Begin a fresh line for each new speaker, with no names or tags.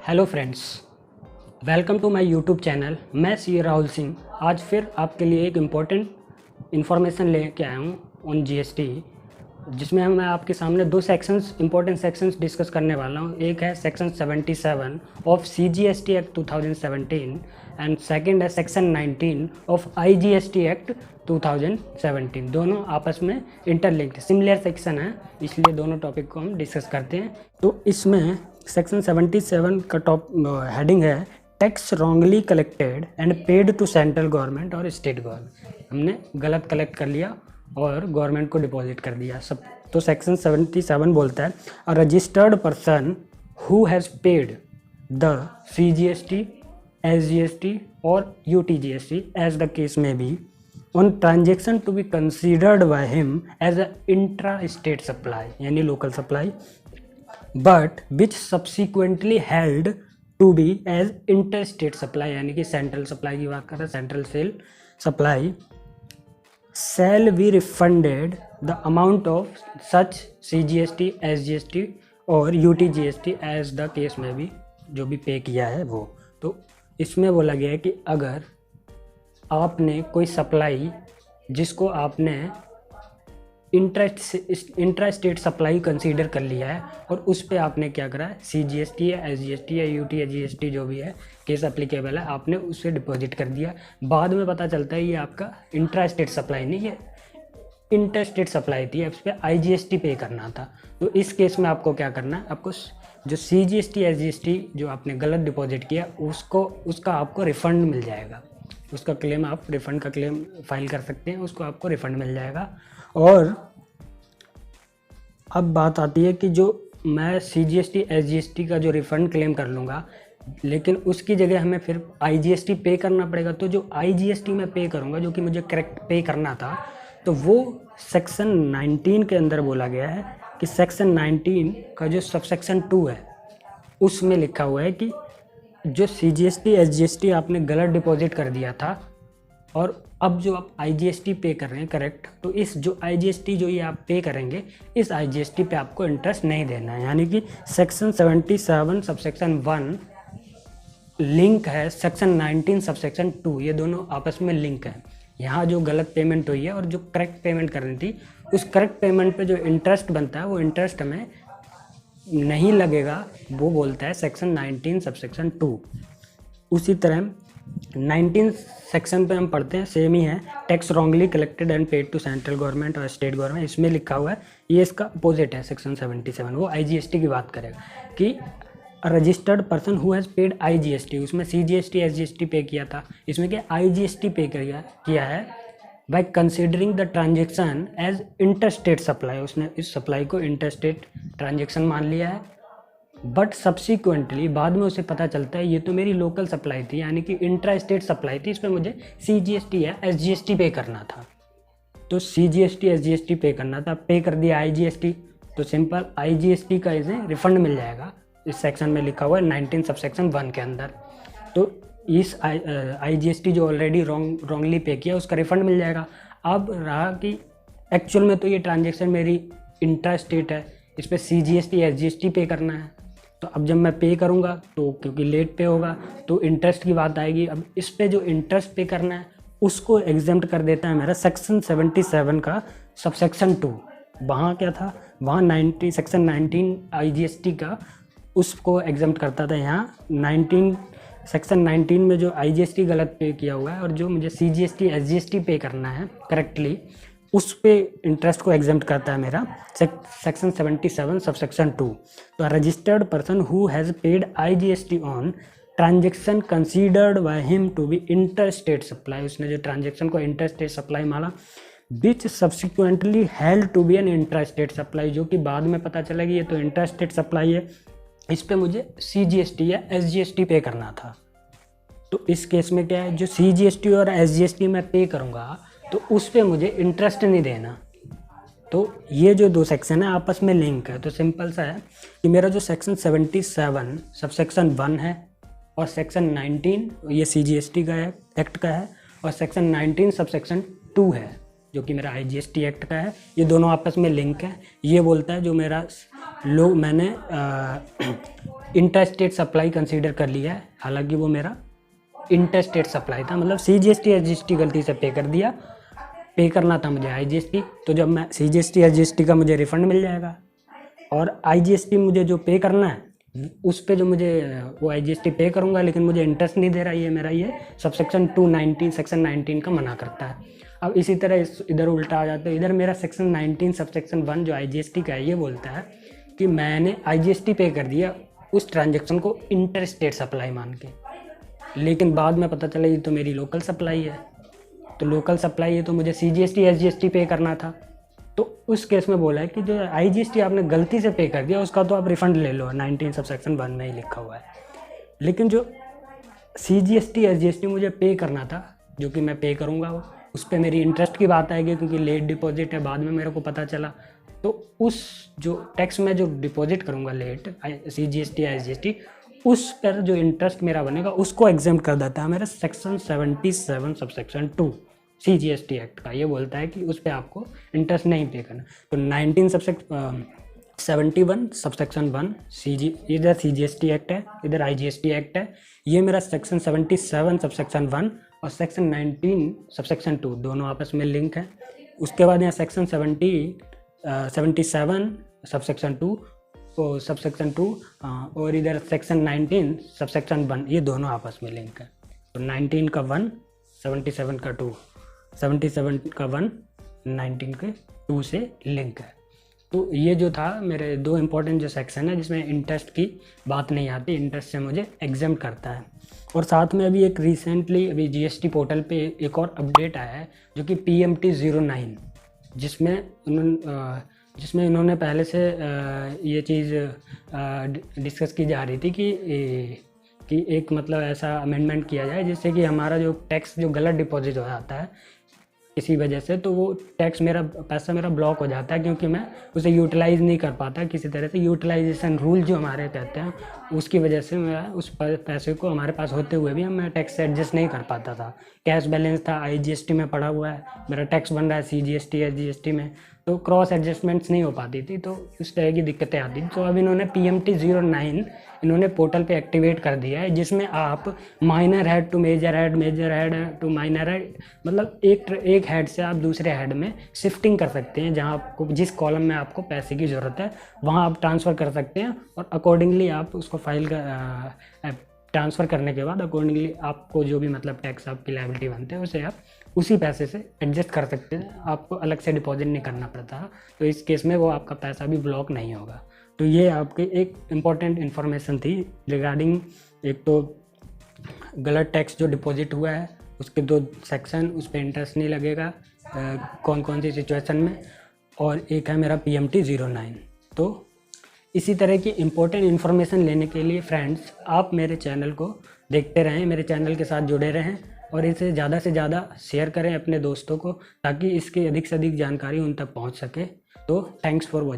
Hello friends, welcome to my YouTube channel. मैं C Rahul Singh आज फिर आपके लिए एक इम्पोर्टेंट इन्फॉर्मेशन लेके आया हूँ ऑन जीएसटी, जिसमें मैं आपके सामने दो इम्पोर्टेंट सेक्शंस डिस्कस करने वाला हूँ। एक है section 77 of CGST act 2017 and second है सेक्शन 19 ऑफ IGST एक्ट 2017। दोनों आपस में इंटरलिंक्ड सिमिलर सेक्शन है, इसलिए दोनों टॉपिक को हम डिस्कस करते हैं। तो इसमें सेक्शन 77 का हेडिंग है tax wrongly collected and paid to central government और स्टेट गवर्नमेंट। हमने गलत कलेक्ट कर लिया और गवर्नमेंट को डिपॉजिट कर दिया सब। तो सेक्शन 77 बोलता है a registered person who has paid the CGST, SGST और UTGST as the case may be on transaction to be considered by him as a intra state supply यानी local supply, but which subsequently held to be as inter state supply यानी कि central supply की बात कर रहे हैं, central sale supply, shall be refunded the amount of such CGST, SGST और UTGST as the case में भी जो भी पे किया है वो। तो इसमें बोला गया है कि अगर आपने कोई सप्लाई जिसको आपने इंट्रा स्टेट सप्लाई कंसीडर कर लिया है और उस पे आपने क्या करा है, CGST या SGST या UTGST जो भी है केस एप्लीकेबल है, आपने उससे डिपॉजिट कर दिया। बाद में पता चलता है ये आपका इंट्रा स्टेट सप्लाई नहीं है, इंटर स्टेट सप्लाई थी, उस पर IGST पे करना था। तो इस केस में आपको क्या करना है, आपको जो CGST SGST जो आपने गलत डिपॉजिट किया उसका आपको रिफ़ंड मिल जाएगा। उसका क्लेम आप रिफ़ंड का क्लेम फाइल कर सकते हैं, उसको आपको रिफ़ंड मिल जाएगा। और अब बात आती है कि जो मैं CGST SGST का जो रिफ़ंड क्लेम कर लूँगा, लेकिन उसकी जगह हमें फिर IGST पे करना पड़ेगा। तो जो IGST मैं पे करूँगा, जो कि मुझे करेक्ट पे करना था, तो वो सेक्शन 19 के अंदर बोला गया है कि सेक्शन 19 का जो सबसेक्शन 2 है उसमें लिखा हुआ है कि जो CGST SGST आपने गलत डिपॉजिट कर दिया था और अब जो आप IGST पे कर रहे हैं करेक्ट, तो इस जो IGST जो ये आप पे करेंगे इस IGST पे आपको इंटरेस्ट नहीं देना है। यानी कि सेक्शन 77 सबसेक्शन 1 लिंक है सेक्शन 19 सबसेक्शन 2, ये दोनों आपस में लिंक है। यहाँ जो गलत पेमेंट हुई है और जो करेक्ट पेमेंट करनी थी, उस करेक्ट पेमेंट पे जो इंटरेस्ट बनता है वो इंटरेस्ट हमें नहीं लगेगा, वो बोलता है सेक्शन 19 सबसेक्शन 2। उसी तरह 19 सेक्शन पे हम पढ़ते हैं, सेम ही है, tax wrongly collected and paid to central government और स्टेट गवर्नमेंट। इसमें लिखा हुआ है, ये इसका अपोजिट है सेक्शन 77, वो IGST की बात करेगा कि registered person who has paid IGST, उसमें CGST SGST पे किया था, इसमें क्या IGST पे किया है by considering the transaction as inter state supply, उसने इस सप्लाई को इंटर स्टेट ट्रांजेक्शन मान लिया है। बट सब्सिक्वेंटली बाद में उसे पता चलता है ये तो मेरी लोकल सप्लाई थी, यानी कि इंट्रा स्टेट सप्लाई थी, इस पर मुझे CGST या SGST पे करना था। तो CGST SGST पे करना था, पे कर दिया IGST, तो सिंपल IGST का इसे रिफंड मिल जाएगा। इस सेक्शन में लिखा हुआ है 19 सबसेक्शन 1 के अंदर। तो इस IGST जो ऑलरेडी रॉन्गली पे किया उसका रिफंड मिल जाएगा। अब रहा कि एक्चुअल में तो ये ट्रांजेक्शन मेरी इंट्रा स्टेट है, इस पर CGST SGST पे करना है। तो अब जब मैं पे करूँगा तो क्योंकि लेट पे होगा तो इंटरेस्ट की बात आएगी। अब इस पे जो इंटरेस्ट पे करना है उसको एग्जेम्प्ट कर देता है मेरा सेक्शन 77 का सबसेक्शन 2। वहाँ क्या था, वहाँ सेक्शन 19 IGST का उसको एग्जेम्प्ट करता था। यहाँ सेक्शन 19 में जो IGST गलत पे किया हुआ है और जो मुझे CGST SGST पे करना है करेक्टली, उस पे इंटरेस्ट को एग्जेम्प्ट करता है मेरा सेक्शन 77 सबसेक्शन 2। तो registered person who has paid IGST on transaction considered by him to be inter state supply, उसने जो ट्रांजेक्शन को इंटर स्टेट सप्लाई माना, which subsequently held to be an intra state supply, जो कि बाद में पता चला कि ये तो इंटर स्टेट सप्लाई है, इस पे मुझे CGST या SGST पे करना था। तो इस केस में क्या है, जो CGST और SGST मैं पे करूँगा तो उस पे मुझे इंटरेस्ट नहीं देना। तो ये जो दो सेक्शन है आपस में लिंक है। तो सिंपल सा है कि मेरा जो सेक्शन 77 सबसेक्शन 1 है और सेक्शन 19 ये CGST का है, एक्ट का है, और सेक्शन 19 सबसेक्शन 2 है जो कि मेरा IGST एक्ट का है, ये दोनों आपस में लिंक है। ये बोलता है जो मेरा लोग मैंने इंटरस्टेट सप्लाई कंसीडर कर लिया है, हालांकि वो मेरा इंटरस्टेट सप्लाई था, मतलब CGST SGST गलती से पे कर दिया, पे करना था मुझे IGST। तो जब मैं CGST SGST का मुझे रिफ़ंड मिल जाएगा, और IGST मुझे जो पे करना है उस पे जो मुझे वो IGST पे करूँगा, लेकिन मुझे इंटरेस्ट नहीं दे रहा, ये मेरा ये सबसेक्शन 219 सेक्शन 19 का मना करता है। अब इसी तरह इधर उल्टा आ जाता है, इधर मेरा सेक्शन 19 सबसेक्शन 1 जो IGST का है ये बोलता है कि मैंने IGST पे कर दिया उस ट्रांजेक्शन को इंटरस्टेट सप्लाई मान के, लेकिन बाद में पता चला ये तो मेरी लोकल सप्लाई है। तो लोकल सप्लाई है तो मुझे CGST SGST पे करना था। तो उस केस में बोला है कि जो IGST आपने गलती से पे कर दिया उसका तो आप रिफ़ंड ले लो, 19 सबसेक्शन 1 में ही लिखा हुआ है। लेकिन जो CGST SGST मुझे पे करना था, जो कि मैं पे करूँगा, उस पर मेरी इंटरेस्ट की बात आएगी, क्योंकि लेट डिपॉजिट है, बाद में मेरे को पता चला। तो उस जो टैक्स में जो डिपॉजिट करूँगा लेट CGST SGST, उस पर जो इंटरेस्ट मेरा बनेगा उसको एग्जाम कर देता है मेरा सेक्शन 77 सबसेक्शन 2 CGST एक्ट का। ये बोलता है कि उस पर आपको इंटरेस्ट नहीं पे करना। तो 71 सबसेक्शन 1 इधर CGST एक्ट है, इधर IGST एक्ट है। ये मेरा सेक्शन 77 सबसेक्शन 1 और सेक्शन 19 सबसेक्शन 2 दोनों आपस में लिंक है। उसके बाद यहाँ सेक्शन 77 सबसेक्शन 2 और सबसेक्शन 2 और इधर सेक्शन 19 सबसेक्शन 1, ये दोनों आपस में लिंक है। तो 19 का 1, 77 का 2, 77 का 1, 19 के 2 से लिंक है। तो ये जो था मेरे दो इम्पोर्टेंट जो सेक्शन है जिसमें इंटरेस्ट की बात नहीं आती, इंटरेस्ट से मुझे एग्जाम करता है। और साथ में अभी एक रिसेंटली अभी GST पोर्टल पे एक और अपडेट आया है जो कि PMT 09, जिसमें इन्होंने पहले से ये चीज़ डिस्कस की जा रही थी कि एक मतलब ऐसा अमेंडमेंट किया जाए जिससे कि हमारा जो टैक्स जो गलत डिपॉजिट हो जाता है इसी वजह से, तो वो टैक्स पैसा मेरा ब्लॉक हो जाता है, क्योंकि मैं उसे यूटिलाइज़ नहीं कर पाता किसी तरह से। यूटिलाइजेशन रूल जो हमारे कहते हैं उसकी वजह से मैं उस पैसे को हमारे पास होते हुए भी मैं टैक्स से एडजस्ट नहीं कर पाता था। कैश बैलेंस था, IGST में पड़ा हुआ है, मेरा टैक्स बन रहा है CGST SGST में, तो क्रॉस एडजस्टमेंट्स नहीं हो पाती थी, तो इस तरह की दिक्कतें आती थी। तो अब इन्होंने PMT 09 इन्होंने पोर्टल पे एक्टिवेट कर दिया है, जिसमें आप minor head to major head, major head to minor head, मतलब एक हेड से आप दूसरे हेड में शिफ्टिंग कर सकते हैं। जहां आपको जिस कॉलम में आपको पैसे की ज़रूरत है वहां आप ट्रांसफ़र कर सकते हैं, और अकॉर्डिंगली आप उसको फाइल ट्रांसफ़र करने के बाद अकॉर्डिंगली आपको जो भी मतलब टैक्स आपकी लायबिलिटी बनते हैं उसे आप उसी पैसे से एडजस्ट कर सकते हैं, आपको अलग से डिपॉजिट नहीं करना पड़ता। तो इस केस में वो आपका पैसा भी ब्लॉक नहीं होगा। तो ये आपकी एक इम्पॉर्टेंट इन्फॉर्मेशन थी रिगार्डिंग एक तो गलत टैक्स जो डिपॉजिट हुआ है उसके 2 सेक्शन, उस पर इंटरेस्ट नहीं लगेगा कौन कौन सी सिचुएशन में, और एक है मेरा PMT 09। तो इसी तरह की इम्पोर्टेंट इन्फॉर्मेशन लेने के लिए फ्रेंड्स आप मेरे चैनल को देखते रहें, मेरे चैनल के साथ जुड़े रहें, और इसे ज़्यादा से ज़्यादा शेयर करें अपने दोस्तों को, ताकि इसकी अधिक से अधिक जानकारी उन तक पहुंच सके। तो थैंक्स फॉर वॉचिंग।